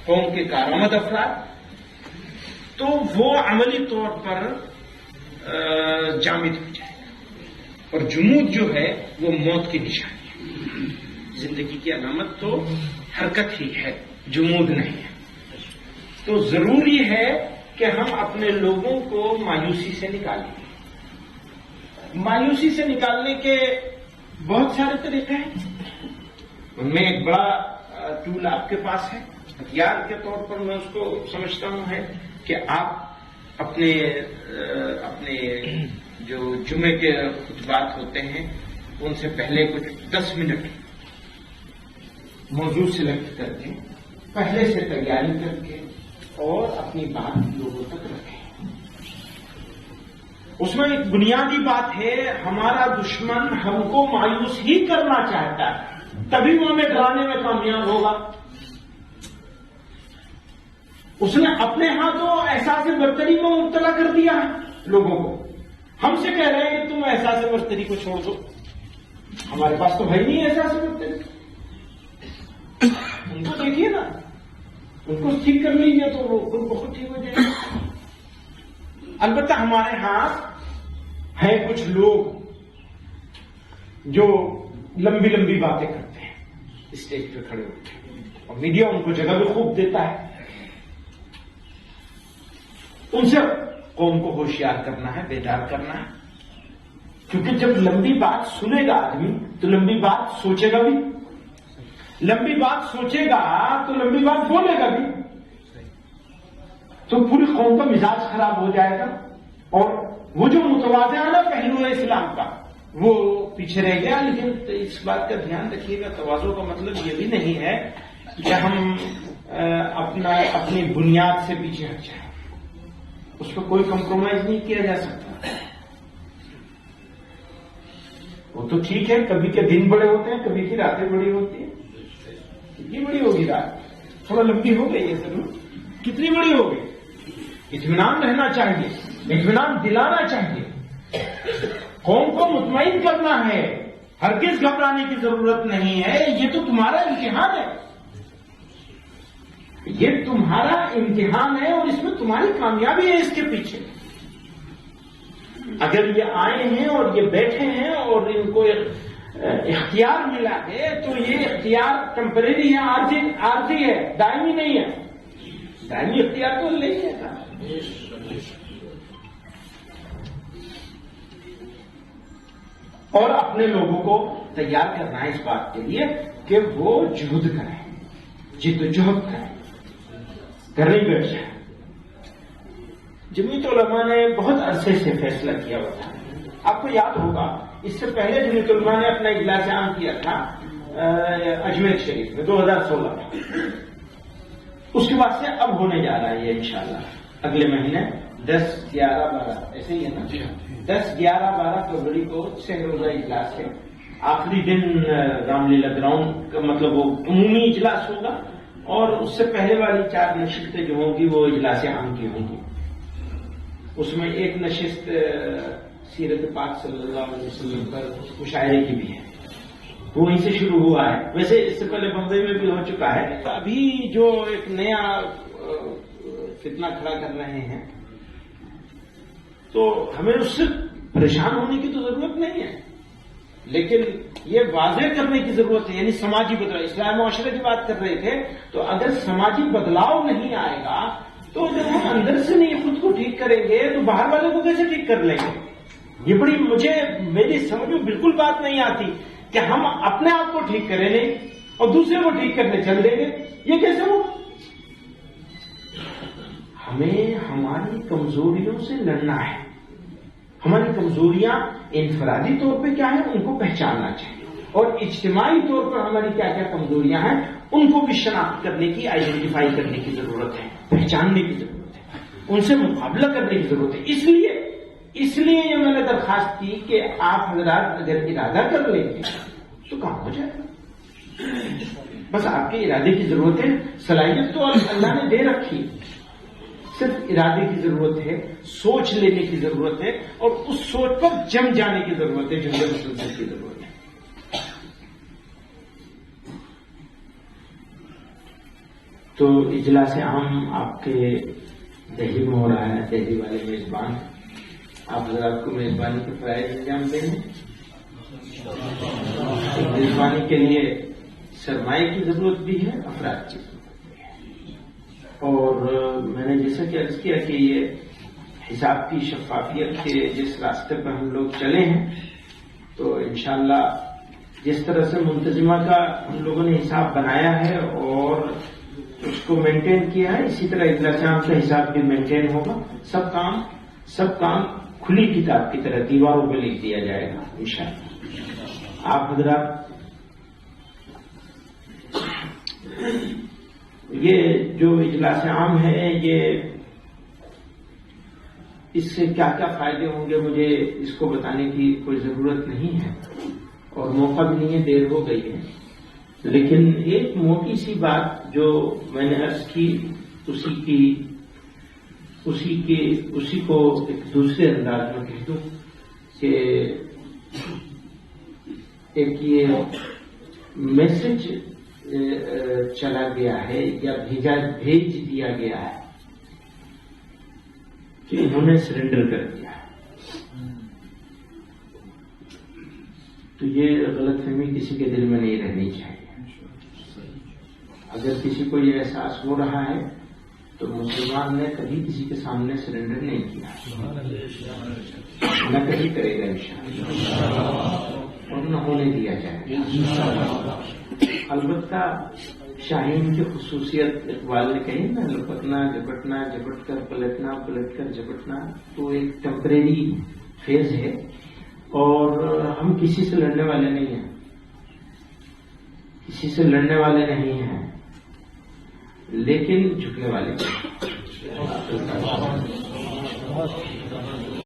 قوم کے کارآمد افراد، تو وہ عملی طور پر جامد ہو جائے گا، اور جمود جو ہے وہ موت کی نشانی ہے۔ زندگی کی علامت تو حرکت ہی ہے، جمود نہیں ہے۔ تو ضروری ہے کہ ہم اپنے لوگوں کو مایوسی سے نکالیں۔ مایوسی سے نکالنے کے بہت سارے طریقے ہیں، ان میں ایک بڑا ٹول آپ کے پاس ہے، ہتھیار کے طور پر میں اس کو سمجھتا ہوں ہے کہ آپ اپنے جو جمعے کے خطبات ہوتے ہیں ان سے پہلے کچھ 10 منٹ موضوع سلیکٹ کر کے پہلے سے تیاری کر کے اور اپنی بات لوگوں تک رکھیں۔ اس میں ایک بنیادی بات ہے، ہمارا دشمن ہم کو مایوس ہی کرنا چاہتا ہے، تبھی وہ ہمیں ڈرانے میں کامیاب ہوگا۔ اس نے اپنے ہاتھوں احساس برتری میں مبتلا کر دیا ہے لوگوں کو۔ ہم سے کہہ رہے ہیں کہ تم احساس برتری کو چھوڑ دو، ہمارے پاس تو ہے نہیں احساس برتری۔ ان کو دیکھیے نا، ان کو ٹھیک کر لیجیے تو وہ خود بخود ٹھیک ہو جائے گا۔ البتہ ہمارے ہاں ہیں کچھ لوگ جو لمبی لمبی باتیں کرتے ہیں اسٹیج پہ کھڑے ہوتے ہیں، اور میڈیا ان کو جگہ بھی خوب دیتا ہے۔ ان سے قوم کو ہوشیار کرنا ہے، بیدار کرنا ہے، کیونکہ جب لمبی بات سنے گا آدمی تو لمبی بات سوچے گا بھی، لمبی بات سوچے گا تو لمبی بات بولے گا بھی، تو پوری قوم کا مزاج خراب ہو جائے گا، اور وہ جو متوازنہ پہلو ہے اسلام کا وہ پیچھے رہ گیا۔ لیکن اس بات کا دھیان رکھیے گا، تواضع کا مطلب یہ بھی نہیں ہے کہ ہم اپنی بنیاد سے پیچھے ہٹ جائیں، اس پہ کوئی کمپرومائز نہیں کیا جا سکتا۔ وہ تو ٹھیک ہے، کبھی کے دن بڑے ہوتے ہیں، کبھی کی راتیں بڑی ہوتی ہیں۔ کتنی بڑی ہوگی رات؟ تھوڑا لمبی ہو گئی ہے ضرور، کتنی بڑی ہوگی؟ اطمینان رہنا چاہیے، اطمینان دلانا چاہیے، قوم کو مطمئن کرنا ہے، ہرگز گھبرانے کی ضرورت نہیں ہے، یہ تو تمہارا امتحان ہے، یہ تمہارا امتحان ہے، اور اس میں تمہاری کامیابی ہے اس کے پیچھے۔ اگر یہ آئے ہیں اور یہ بیٹھے ہیں اور ان کو اختیار ملا ہے تو یہ اختیار ٹیمپریری ہے، عارضی ہے، دائمی نہیں ہے۔ دائمی اختیار تو نہیں ہے۔ اور اپنے لوگوں کو تیار کرنا ہے اس بات کے لیے کہ وہ جہد کریں، جد و جہد کریں، گھر نہیں بیٹھ جائیں۔ جمعیت علماء نے بہت عرصے سے فیصلہ کیا ہوا تھا، آپ کو یاد ہوگا اس سے پہلے جمعیت علماء نے اپنا اجلاس عام کیا تھا اجمیر شریف میں 2016 میں، اس کے بعد سے اب ہونے جا رہا ہے یہ انشاءاللہ اگلے مہینے 10، 11، 12 ایسے ہی ہے نا، 10، 11، 12 فروری کو 6 روزہ اجلاس ہے۔ آخری دن رام لیلا گراؤنڈ کا مطلب وہ عمومی اجلاس ہوگا، اور اس سے پہلے والی 4 نشستیں جو ہوں گی وہ اجلاس عام کی ہوں گی۔ اس میں ایک نشست سیرت پاک صلی اللہ علیہ وسلم پر مشاعرے کی بھی ہے، وہ وہیں سے شروع ہوا ہے۔ ویسے اس سے پہلے بمبئی میں بھی ہو چکا ہے۔ ابھی جو ایک نیا فتنہ کھڑا کر رہے ہیں تو ہمیں اس سے پریشان ہونے کی تو ضرورت نہیں ہے، لیکن یہ واضح کرنے کی ضرورت ہے، یعنی سماجی بدلاؤ۔ اسلامی معاشرے کی بات کر رہے تھے، تو اگر سماجی بدلاؤ نہیں آئے گا تو جب ہم اندر سے نہیں خود کو ٹھیک کریں گے تو باہر والے کو کیسے ٹھیک کر لیں گے؟ یہ بڑی میری سمجھ میں بالکل بات نہیں آتی کہ ہم اپنے آپ کو ٹھیک کریں نہیں اور دوسرے کو ٹھیک کرنے چل دیں گے، یہ کیسے ہو؟ ہمیں ہماری کمزوریوں سے لڑنا ہے۔ ہماری کمزوریاں انفرادی طور پہ کیا ہیں ان کو پہچاننا چاہیے، اور اجتماعی طور پر ہماری کیا کیا کمزوریاں ہیں ان کو بھی شناخت کرنے کی، آئیڈینٹیفائی کرنے کی ضرورت ہے، پہچاننے کی ضرورت ہے، ان سے مقابلہ کرنے کی ضرورت ہے۔ اس لیے یہ میں نے درخواست کی کہ آپ حضرات اگر ارادہ کر لیں گے تو کام ہو جائے گا، بس آپ کے ارادے کی ضرورت ہے۔ صلاحیت تو اللہ نے دے رکھی، صرف ارادے کی ضرورت ہے، سوچ لینے کی ضرورت ہے، اور اس سوچ پر جم جانے کی ضرورت ہے، جملے مسلسل کی ضرورت ہے۔ تو اجلاس عام آپ کے دہلی میں ہو رہا ہے، دہلی والے میزبان، آپ حضرات کو میزبانی کے فرائض انجام دیں گے. میزبانی کے لیے سرمایہ کی ضرورت بھی ہے، افراد کی ضرورت بھی ہے. اور میں نے جیسا کہ عرض کیا کہ یہ حساب کی شفافیت کے جس راستے پر ہم لوگ چلے ہیں، تو انشاءاللہ جس طرح سے منتظمہ کا ہم لوگوں نے حساب بنایا ہے اور اس کو مینٹین کیا ہے، اسی طرح اجلاس عام کا حساب بھی مینٹین ہوگا. سب کام کھلی کتاب کی طرح دیواروں پہ لکھ دیا جائے گا انشاءاللہ. آپ حضرات یہ جو اجلاس عام ہے، یہ اس سے کیا کیا فائدے ہوں گے مجھے اس کو بتانے کی کوئی ضرورت نہیں ہے اور موقع بھی نہیں ہے، دیر ہو گئی ہے. لیکن ایک موٹی سی بات جو میں نے عرض کی اسی کو ایک دوسرے انداز میں کہہ دوں کہ ایک یہ میسج چلا گیا ہے یا بھیج دیا گیا ہے کہ انہوں نے سرنڈر کر دیا ہے. تو یہ غلط فہمی کسی کے دل میں نہیں رہنی چاہیے. اگر کسی کو یہ احساس ہو رہا ہے تو مسلمان نے کبھی کسی کے سامنے سرنڈر نہیں کیا، نہ کبھی کرے گا انشاءاللہ، اور نہ ہونے دیا جائے گا. البتہ شاہین کی خصوصیت اقبال نے کہی نا، لپکنا جھپٹنا جھپٹ کر پلٹنا پلٹ کر جھپٹنا، تو ایک ٹیمپریری فیز ہے اور ہم کسی سے لڑنے والے نہیں ہیں لیکن جھکنے والے ہیں.